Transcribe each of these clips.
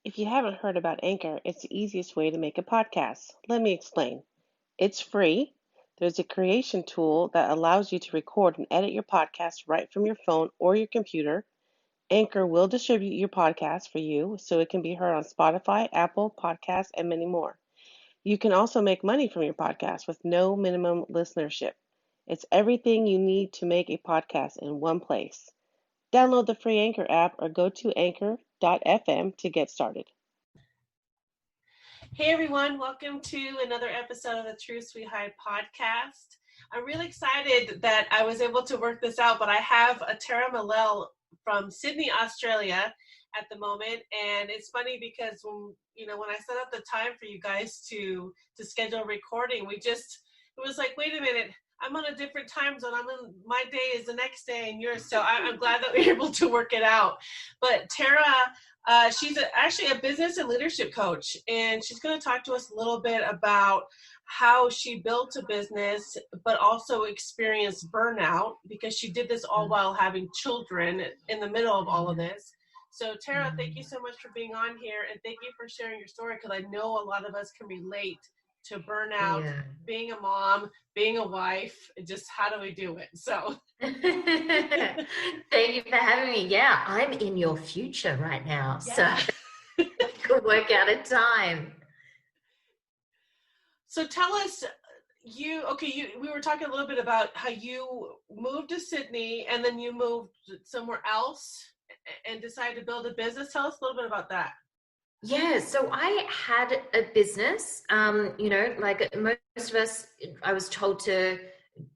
If you haven't heard about Anchor, it's the easiest way to make a podcast. Let me explain. It's free. There's a creation tool that allows you to record and edit your podcast right from your phone or your computer. Anchor will distribute your podcast for you so it can be heard on Spotify, Apple Podcasts, and many more. You can also make money from your podcast with no minimum listenership. It's everything you need to make a podcast in one place. Download the free Anchor app or go to anchor.fm to get started. Hey everyone, welcome to another episode of the Truth We Hide podcast. I'm really excited that I was able to work this out, but I have a Tara Mollel from Sydney, Australia at the moment, and it's funny because when I set up the time for you guys to schedule a recording, it was like, wait a minute, I'm on a different time zone. My day is the next day and yours. So I'm glad that we were able to work it out. But Tara, she's actually a business and leadership coach, and she's going to talk to us a little bit about how she built a business, but also experienced burnout because she did this all while having children in the middle of all of this. So Tara, thank you so much for being on here, and thank you for sharing your story because I know a lot of us can relate to burnout, being a mom, being a wife, just how do we do it? So thank you for having me. Yeah, I'm in your future right now. Yeah. So could work out a time. So tell us, we were talking a little bit about how you moved to Sydney and then you moved somewhere else and decided to build a business. Tell us a little bit about that. Yeah, so I had a business, like most of us, I was told to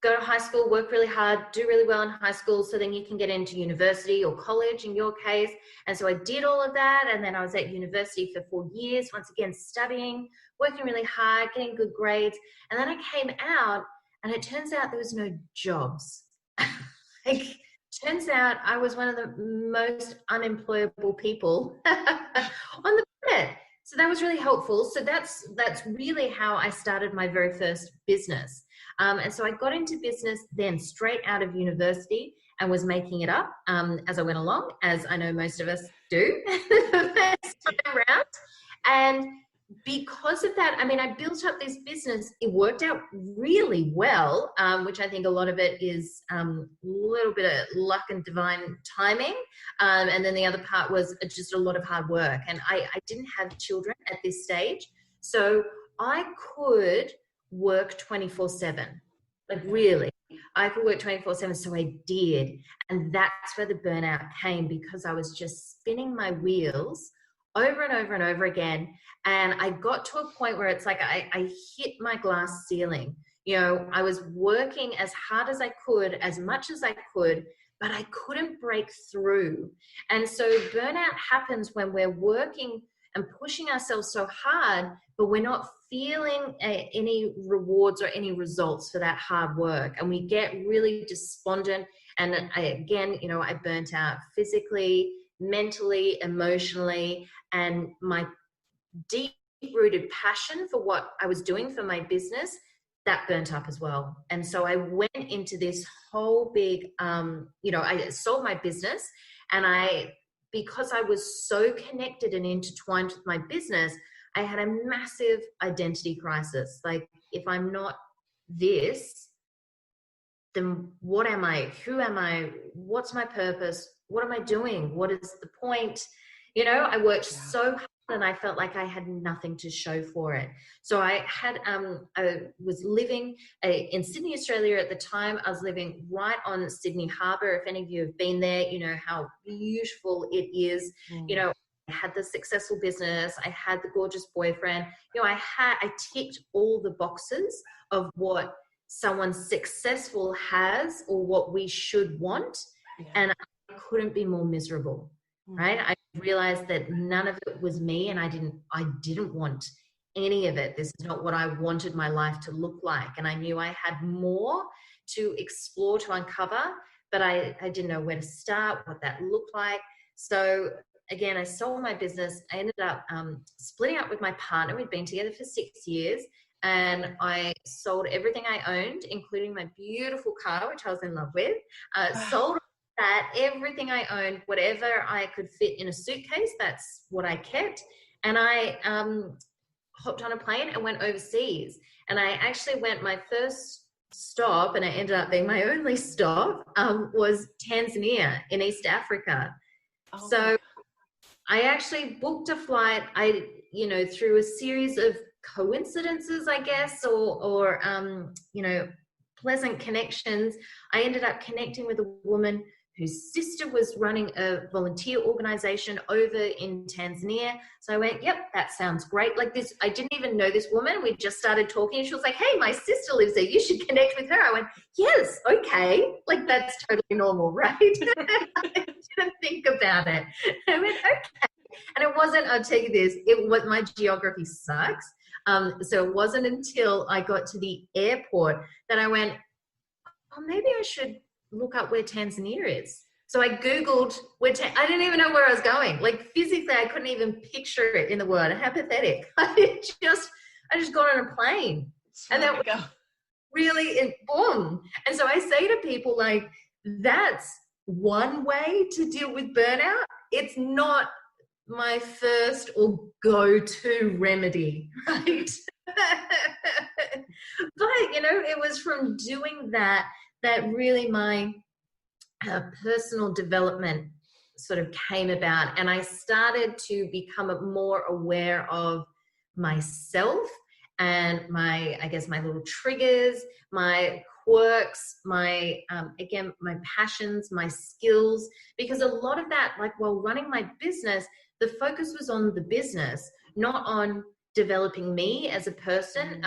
go to high school, work really hard, do really well in high school, so then you can get into university or college in your case. And so I did all of that. And then I was at university for 4 years, once again, studying, working really hard, getting good grades. And then I came out and it turns out there was no jobs. Turns out I was one of the most unemployable people on the planet. So that was really helpful. So that's really how I started my very first business. And so I got into business then straight out of university and was making it up as I went along, as I know most of us do the first time around. And because of that, I built up this business. It worked out really well, which I think a lot of it is a little bit of luck and divine timing. And then the other part was just a lot of hard work. And I didn't have children at this stage. So I could work 24/7. Like really, I could work 24/7. So I did. And that's where the burnout came because I was just spinning my wheels over and over and over again. And I got to a point where it's like I hit my glass ceiling. I was working as hard as I could, as much as I could, but I couldn't break through. And so burnout happens when we're working and pushing ourselves so hard, but we're not feeling any rewards or any results for that hard work. And we get really despondent. And I burnt out physically, mentally, emotionally, and my deep-rooted passion for what I was doing for my business, that burnt up as well. And so I went into this whole big, I sold my business, and because I was so connected and intertwined with my business, I had a massive identity crisis. Like, if I'm not this, then what am I? Who am I? What's my purpose? What am I doing? What is the point? I worked so hard and I felt like I had nothing to show for it. So I was living in Sydney, Australia at the time. I was living right on Sydney Harbour. If any of you have been there, you know how beautiful it is. I had the successful business. I had the gorgeous boyfriend. I ticked all the boxes of what someone successful has or what we should want. Yeah. And I couldn't be more miserable, right? I realized that none of it was me, and I didn't want any of it. This is not what I wanted my life to look like. And I knew I had more to explore, to uncover, but I didn't know where to start, what that looked like. So again, I sold my business. I ended up splitting up with my partner. We'd been together for 6 years, and I sold everything I owned, including my beautiful car, which I was in love with, sold that, everything I owned, whatever I could fit in a suitcase, that's what I kept. And I hopped on a plane and went overseas. And I actually went, my first stop, and it ended up being my only stop, was Tanzania in East Africa. Oh. So I actually booked a flight, through a series of coincidences, I guess, or pleasant connections. I ended up connecting with a woman whose sister was running a volunteer organization over in Tanzania. So I went, yep, that sounds great. Like this, I didn't even know this woman. We just started talking and she was like, hey, my sister lives there. You should connect with her. I went, yes, okay. Like that's totally normal, right? I didn't think about it. I went, okay. And it wasn't, I'll tell you this, my geography sucks. So it wasn't until I got to the airport that I went, oh, maybe I should look up where Tanzania is. So I Googled I didn't even know where I was going. Like physically, I couldn't even picture it in the word. How pathetic. I just got on a plane. And that was really, boom. And so I say to people, like, that's one way to deal with burnout. It's not my first or go-to remedy, right? But, it was from doing that really my personal development sort of came about. And I started to become more aware of myself and my little triggers, my quirks, my passions, my skills, because a lot of that, like while running my business, the focus was on the business, not on developing me as a person.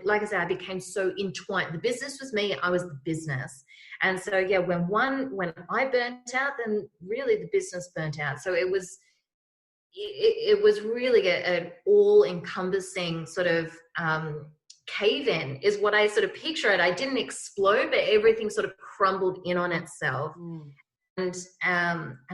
Like I said, I became so entwined. The business was me, I was the business. And so, yeah, when I burnt out, then really the business burnt out. So it was really an all-encompassing sort of cave-in is what I sort of picture it. I didn't explode, but everything sort of crumbled in on itself. And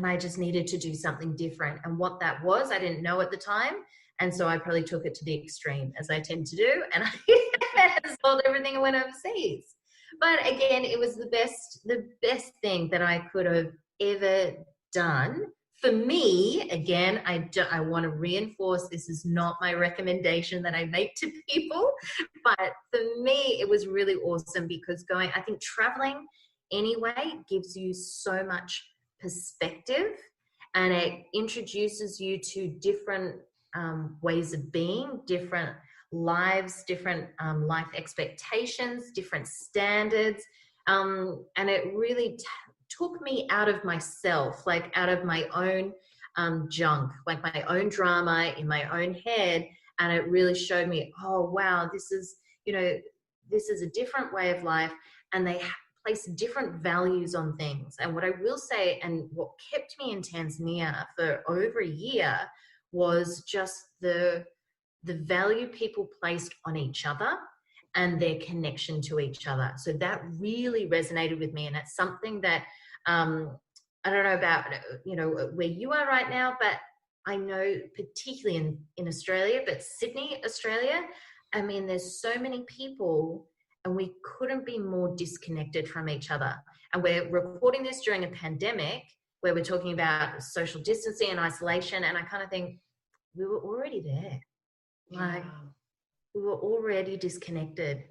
I just needed to do something different. And what that was, I didn't know at the time. And so I probably took it to the extreme, as I tend to do. And I sold everything and went overseas. But again, it was the best thing that I could have ever done. For me, again, I want to reinforce, this is not my recommendation that I make to people. But for me, it was really awesome because I think traveling anyway gives you so much perspective, and it introduces you to different ways of being, different lives, different life expectations, different standards. And it really took me out of myself, like out of my own junk, like my own drama in my own head. And it really showed me, oh, wow, this is a different way of life. And they place different values on things. And what I will say, and what kept me in Tanzania for over a year, was just the value people placed on each other and their connection to each other. So that really resonated with me. And it's something that I don't know about, where you are right now, but I know particularly in Australia, but Sydney, Australia, I mean, there's so many people and we couldn't be more disconnected from each other. And we're recording this during a pandemic where we're talking about social distancing and isolation. And I kind of think we were already there. Like we were already disconnected.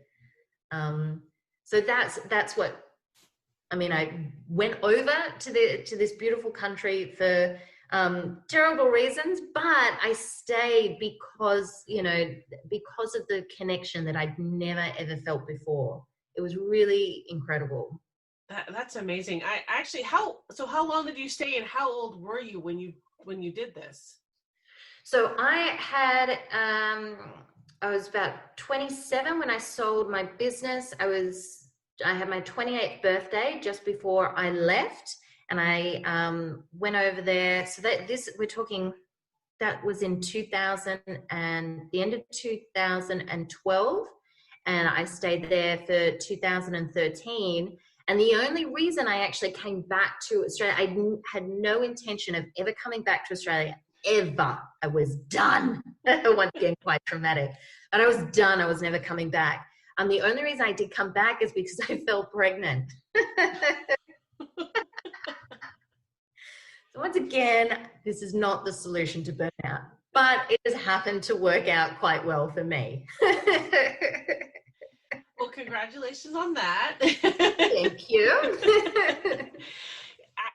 So that's what, I mean, I went over to this beautiful country for terrible reasons, but I stayed because of the connection that I'd never ever felt before. It was really incredible. That's amazing. I actually, how long did you stay, and how old were you when you did this? So I was about 27 when I sold my business. I had my 28th birthday just before I left, and I went over there. So that was in 2000 and the end of 2012, and I stayed there for 2013. And the only reason I actually came back to Australia, I had no intention of ever coming back to Australia, ever. I was done. Once again, quite traumatic. But I was done. I was never coming back. The only reason I did come back is because I fell pregnant. once again, this is not the solution to burnout, but it has happened to work out quite well for me. Well, congratulations on that. Thank you.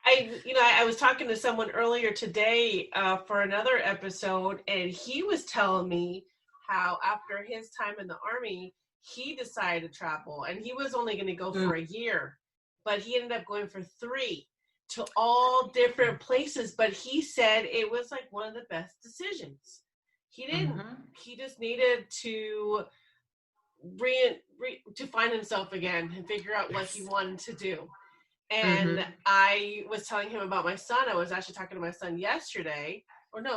I was talking to someone earlier today for another episode, and he was telling me how after his time in the Army, he decided to travel, and he was only going to go for a year, but he ended up going for 3 to all different places. But he said it was like one of the best decisions. He didn't. He just needed to to find himself again and figure out what he wanted to do. And I was telling him about my son. I was actually talking to my son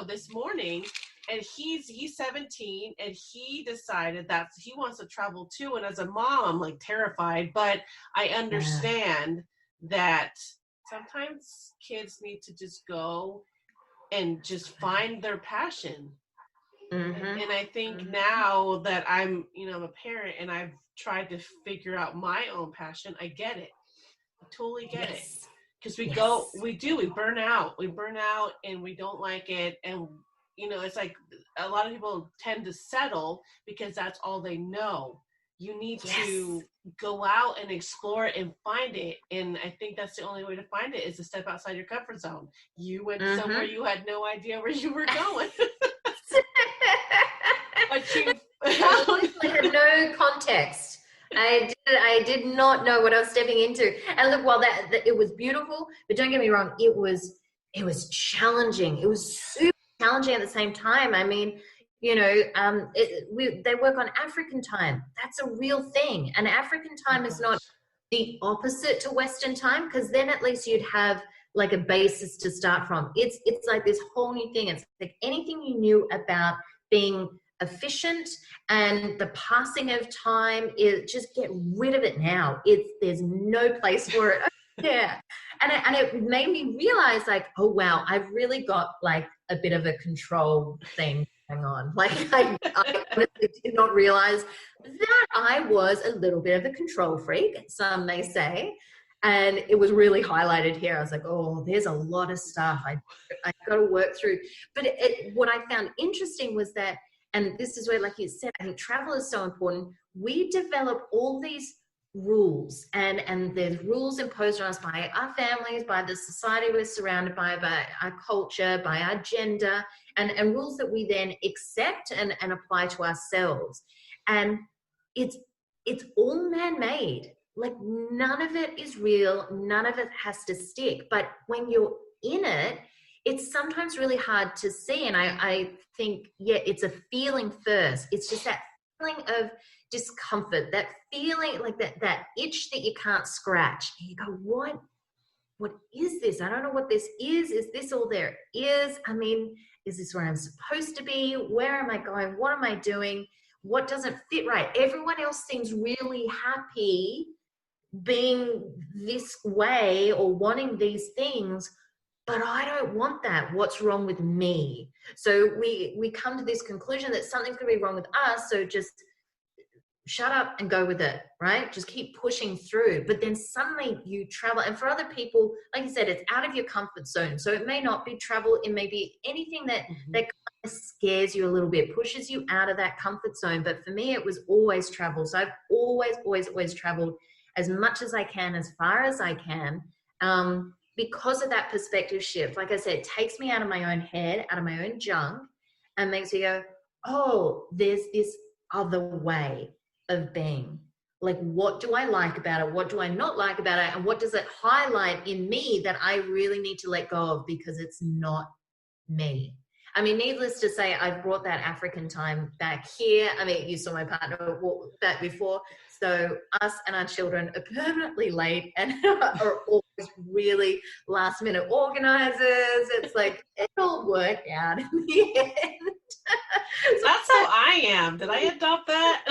this morning, and he's 17, and he decided that he wants to travel too. And as a mom, I'm like terrified, but I understand that sometimes kids need to just go and just find their passion. And I think now that I'm a parent and I've tried to figure out my own passion, I get it. I totally get it. Because we burn out and we don't like it. And, it's like a lot of people tend to settle because that's all they know. You need to go out and explore it and find it. And I think that's the only way to find it is to step outside your comfort zone. You went somewhere you had no idea where you were going. But you had no context. I did not know what I was stepping into. And look, while that it was beautiful, but don't get me wrong, it was challenging. It was super challenging at the same time. I mean, they work on African time. That's a real thing. And African time is not the opposite to Western time, because then at least you'd have like a basis to start from. It's like this whole new thing. It's like anything you knew about being efficient and the passing of time is just get rid of it now. There's no place for it. And it made me realize like, oh wow, I've really got like a bit of a control thing going on. Like I honestly did not realize that I was a little bit of a control freak, some may say. And it was really highlighted here. I was like, oh, there's a lot of stuff I got to work through. But what I found interesting was that, and this is where, like you said, I think travel is so important. We develop all these rules, and there's rules imposed on us by our families, by the society we're surrounded by our culture, by our gender, and rules that we then accept and apply to ourselves. And it's all man-made. Like none of it is real. None of it has to stick. But when you're in it, it's sometimes really hard to see. And I think, it's a feeling first. It's just that feeling of discomfort, that feeling like that itch that you can't scratch. And you go, what is this? I don't know what this is. Is this all there is? I mean, is this where I'm supposed to be? Where am I going? What am I doing? What doesn't fit right? Everyone else seems really happy being this way or wanting these things, but I don't want that. What's wrong with me? So we come to this conclusion that something's going to be wrong with us. So just shut up and go with it, right? Just keep pushing through. But then suddenly you travel. And for other people, like you said, it's out of your comfort zone. So it may not be travel. It may be anything that kind of scares you a little bit, pushes you out of that comfort zone. But for me, it was always travel. So I've always traveled as much as I can, as far as I can, because of that perspective shift. Like I said, it takes me out of my own head, out of my own junk, and makes me go, oh, there's this other way of being. Like, what do I like about it? What do I not like about it? And what does it highlight in me that I really need to let go of because it's not me? I mean, needless to say, I've brought that African time back here. I mean, you saw my partner walk back before. So us and our children are permanently late and are always really last minute organizers. It's like, it'll work out in the end. That's how I am. Did I adopt that?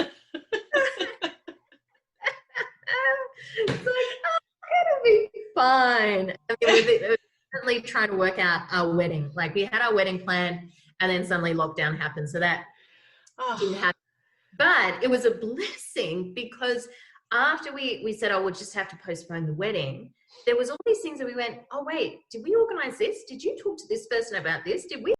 It's like, oh, it'll be fine. I mean, we're currently trying to work out our wedding. Like, we had our wedding planned and then suddenly lockdown happened. So that didn't happen. But it was a blessing because after we said, oh, we'll just have to postpone the wedding, there was all these things that we went, oh wait, did we organize this? Did you talk to this person about this? Did we